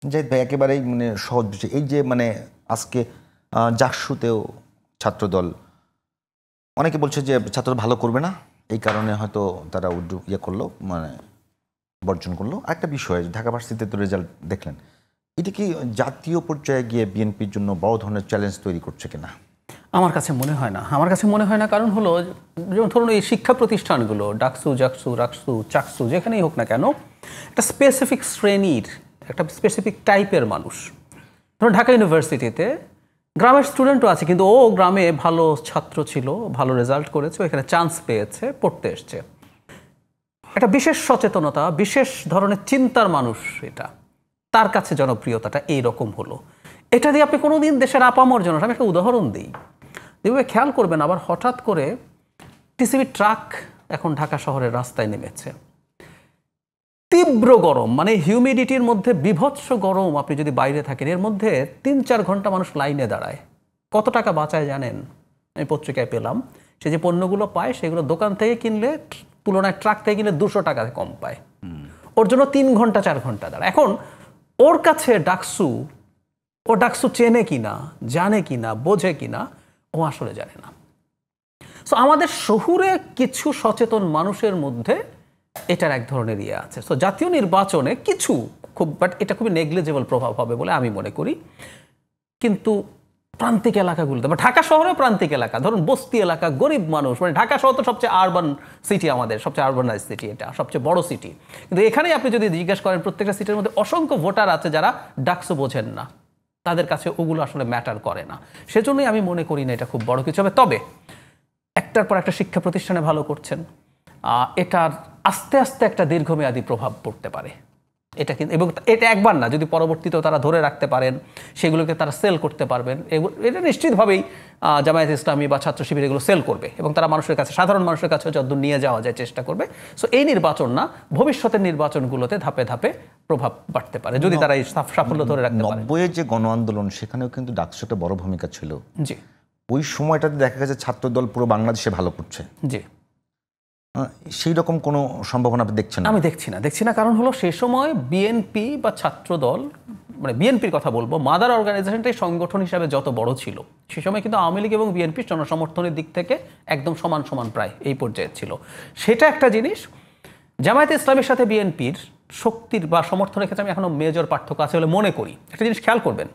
জাহিদ ভাই, একেবারেই মানে সহজ বিষয়। এই যে মানে আজকে জাকসুতেও ছাত্রদল, অনেকে বলছে যে ছাত্র ভালো করবে না, এই কারণে হয়তো তারা ইয়ে করলো, মানে বর্জন করলো। আরেকটা বিষয়, ঢাকা ভার্সিটিতে তো রেজাল্ট দেখলেন, এটা কি জাতীয় পর্যায়ে গিয়ে বিএনপির জন্য বড় ধরনের চ্যালেঞ্জ তৈরি করছে কিনা? আমার কাছে মনে হয় না। আমার কাছে মনে হয় না, কারণ হলো যেমন ধরুন এই শিক্ষা প্রতিষ্ঠানগুলো ডাকসু, জাকসু, রাকসু, চাকসু, যেখানেই হোক না কেন, একটা স্পেসিফিক শ্রেণীর, একটা স্পেসিফিক টাইপের মানুষ। ধরুন ঢাকা ইউনিভার্সিটিতে গ্রামের স্টুডেন্টও আছে, কিন্তু ও গ্রামে ভালো ছাত্র ছিল, ভালো রেজাল্ট করেছে, এখানে চান্স পেয়েছে, পড়তে এসছে। একটা বিশেষ সচেতনতা, বিশেষ ধরনের চিন্তার মানুষ, এটা তার কাছে জনপ্রিয়তাটা এইরকম হলো। এটা দিয়ে আপনি কোনোদিন দেশের আপামর জন্য, আমি একটা উদাহরণ দিই, যেভাবে খেয়াল করবেন, আবার হঠাৎ করে টিসিবি ট্রাক এখন ঢাকা শহরের রাস্তায় নেমেছে। তীব্র গরম, মানে হিউমিডিটির মধ্যে বিভৎস গরম, আপনি যদি বাইরে থাকেন, এর মধ্যে 3-4 ঘন্টা মানুষ লাইনে দাঁড়ায়। কত টাকা বাঁচায় জানেন? আমি পত্রিকায় পেলাম, সে যে পণ্যগুলো পায় সেগুলো দোকান থেকে কিনলে তুলনায় ট্রাক থেকে কিনলে 200 টাকা কম পায়। ওর জন্য 3 ঘন্টা 4 ঘন্টা দাঁড়ায়। এখন ওর কাছে ডাকসু, ও ডাকসু চেনে কিনা, জানে কিনা, বোঝে কিনা, ও আসলে জানে না। সো আমাদের শহুরে কিছু সচেতন মানুষের মধ্যে এটার এক ধরনের ইয়ে আছে। সো জাতীয় নির্বাচনে কিছু খুব, বাট এটা খুবই নেগলিজেবল প্রভাব হবে বলে আমি মনে করি। কিন্তু প্রান্তিক এলাকাগুলোতে, বা ঢাকা শহরে প্রান্তিক এলাকা, ধরুন বস্তি এলাকা, গরিব মানুষ, মানে ঢাকা শহর তো সবচেয়ে আরবান সিটি, আমাদের সবচেয়ে আরবানাইজ সিটি, এটা সবচেয়ে বড় সিটি। কিন্তু এখানেই আপনি যদি জিজ্ঞেস করেন, প্রত্যেকটা সিটির মধ্যে অসংখ্য ভোটার আছে যারা ডাকসু বোঝেন না, তাদের কাছে ওগুলো আসলে ম্যাটার করে না। সেজন্যই আমি মনে করি না এটা খুব বড় কিছু হবে। তবে একটার পর একটা শিক্ষা প্রতিষ্ঠানে ভালো করছেন, এটার আস্তে আস্তে একটা দীর্ঘমেয়াদী প্রভাব পড়তে পারে। এটা কিন্তু, এবং এটা একবার না, যদি পরবর্তীতেও তারা ধরে রাখতে পারেন, সেগুলোকে তারা সেল করতে পারবেন, এটা নিশ্চিতভাবেই জামায়াত ইসলামী বা ছাত্র শিবির এগুলো সেল করবে, এবং তারা মানুষের কাছে, সাধারণ মানুষের কাছে যতদূর নিয়ে যাওয়া যায় চেষ্টা করবে। সো এই নির্বাচন না, ভবিষ্যতের নির্বাচনগুলোতে ধাপে ধাপে প্রভাব বাড়তে পারে, যদি তারা এই সাফল্য ধরে রাখতে পারে। 90-এর যে গণ আন্দোলন, সেখানেও কিন্তু ডাকসু একটা বড় ভূমিকা ছিল। জি, ওই সময়টাতে দেখা গেছে ছাত্রদল পুরো বাংলাদেশে ভালো করছে। জি, সেই রকম কোনো সম্ভাবনা আপনি দেখছেন? আমি দেখছি না, কারণ হলো সেই সময় বিএনপি বা ছাত্রদল, মানে বিএনপির কথা বলবো, মাদার অর্গানাইজেশনটাই সংগঠন হিসাবে যত বড় ছিল, সে সময় কিন্তু আওয়ামী লীগ এবং বিএনপির জনসমর্থনের দিক থেকে একদম সমান সমান প্রায় এই পর্যায়ে ছিল। সেটা একটা জিনিস। জামায়াতে ইসলামের সাথে বিএনপির শক্তির বা সমর্থনের ক্ষেত্রে আমি এখনো মেজর পার্থক্য আছে বলে মনে করি। একটা জিনিস খেয়াল করবেন,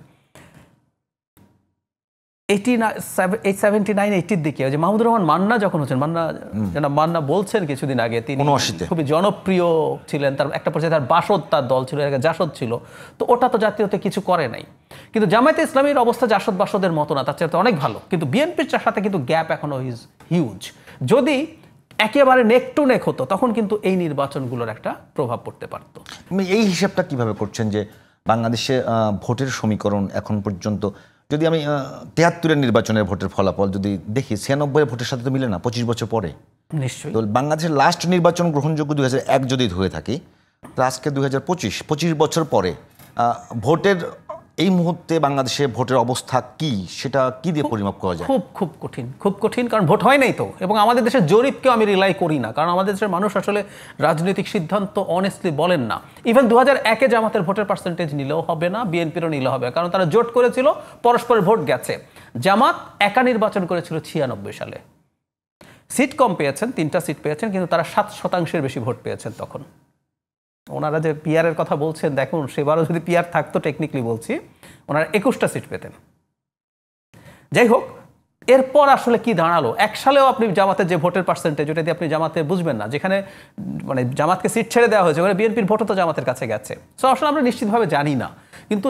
79-80-র দিকে যে মাহমুদুর রহমান মান্না যখন হচ্ছেন, মান্না বলছেন কিছুদিন আগে তিনি খুবই জনপ্রিয় ছিলেন, তার একটা পর্যায়ে তার বাসদ, তার দল ছিল, জাসদ ছিল, তো ওটা তো জাতীয়তে কিছু করে নাই। কিন্তু জামায়াতে ইসলামীর অবস্থা জাসদ বাসদের মতো না, তার চেয়ে অনেক ভালো, কিন্তু বিএনপির সাথে কিন্তু গ্যাপ এখনো ইজ হিউজ। যদি একেবারে নেক টু নেক হতো, তখন কিন্তু এই নির্বাচনগুলোর একটা প্রভাব পড়তে পারতো। এই হিসাবটা কিভাবে করছেন যে বাংলাদেশে ভোটের সমীকরণ এখন পর্যন্ত, যদি আমি 73-এর নির্বাচনের ভোটের ফলাফল যদি দেখি, 96-এর ভোটের সাথে তো মিলে না, 25 বছর পরে। নিশ্চয়ই তো বাংলাদেশের লাস্ট নির্বাচন গ্রহণযোগ্য 2001 যদি ধরে থাকি, তো আজকে 2025 বছর পরে ভোটের এই মুহূর্তে বাংলাদেশে ভোটের অবস্থা কি, সেটা কি দিয়ে পরিমাপ করা যায়? খুব কঠিন, কারণ ভোট হয় নাই তো। এবং আমাদের দেশের জরিপকেও আমি রিলাই করি না, কারণ আমাদের দেশের মানুষ আসলে রাজনৈতিক সিদ্ধান্ত অনেস্টলি বলেন না। ইভেন 2001-এ জামাতের ভোটের পার্সেন্টেজ নিলেও হবে না, বিএনপিরও নিলে হবে, কারণ তারা জোট করেছিল, পরস্পরের ভোট গেছে। জামাত একা নির্বাচন করেছিল 96 সালে, সিট কম পেয়েছেন, 3টা সিট পেয়েছেন, কিন্তু তারা 7% বেশি ভোট পেয়েছেন তখন। ওনারা যে পিআরের কথা বলছেন, দেখুন সেবারও যদি পিআর থাকতো, টেকনিক্যালি বলছি, ওনারা 21টা সিট পেতেন। যাই হোক, এরপর আসলে কি দাঁড়ালো, 1 সালেও আপনি জামাতের যে ভোটের পার্সেন্টেজ, ওটা দিয়ে আপনি জামাতে বুঝবেন না, যেখানে মানে জামাতকে সিট ছেড়ে দেওয়া হয়েছে, ওখানে বিএনপির ভোটও তো জামাতের কাছে গেছে। সো আসলে আমরা নিশ্চিতভাবে জানি না, কিন্তু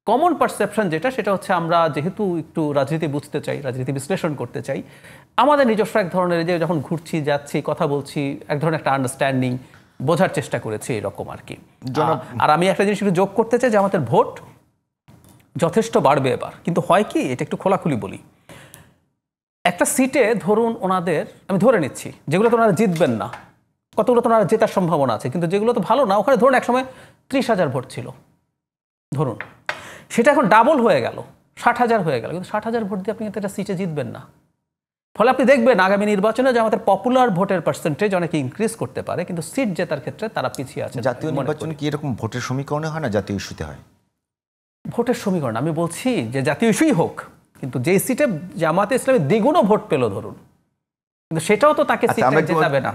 কমন পারসেপশন যেটা, সেটা হচ্ছে আমরা যেহেতু একটু রাজনীতি বুঝতে চাই, রাজনীতি বিশ্লেষণ করতে চাই, আমাদের নিজস্ব এক ধরনের, যে যখন ঘুরছি যাচ্ছি কথা বলছি, এক ধরনের একটা আন্ডারস্ট্যান্ডিং বোঝার চেষ্টা করেছি, এরকম আর কি। আর আমি একটা জিনিস একটু যোগ করতে চাই, যে আমাদের ভোট যথেষ্ট বাড়বে এবার, কিন্তু হয় কি, এটা একটু খোলাখুলি বলি, একটা সিটে ধরুন ওনাদের, আমি ধরে নিচ্ছি যেগুলো তো ওনারা জিতবেন না, কতগুলো তো ওনারা জেতার সম্ভাবনা আছে, কিন্তু যেগুলো তো ভালো না, ওখানে ধরুন একসময় 30,000 ভোট ছিল ধরুন, সেটা এখন ডাবল হয়ে গেল, 60,000 হয়ে গেল, কিন্তু 60,000 ভোট দিয়ে আপনি কিন্তু একটা সিটে জিতবেন না। ফলে আপনি দেখবেন আগামী নির্বাচনে যে আমাদের পপুলার ভোটের পার্সেন্টেজ অনেকে ইনক্রিজ করতে পারে, কিন্তু সিট জেতার ক্ষেত্রে তারা পিছিয়ে আছে। জাতীয় নির্বাচন কি এরকম ভোটের সমীকরণে হয় না, জাতীয় ইস্যুতে হয়? ভোটের সমীকরণ আমি বলছি যে জাতীয় ইস্যুই হোক, কিন্তু যে সিটে জামাতে ইসলামী দ্বিগুণও ভোট পেল ধরুন, কিন্তু সেটাও তো তাকে আচ্ছা, আমরা সিটটা জেতাবে না।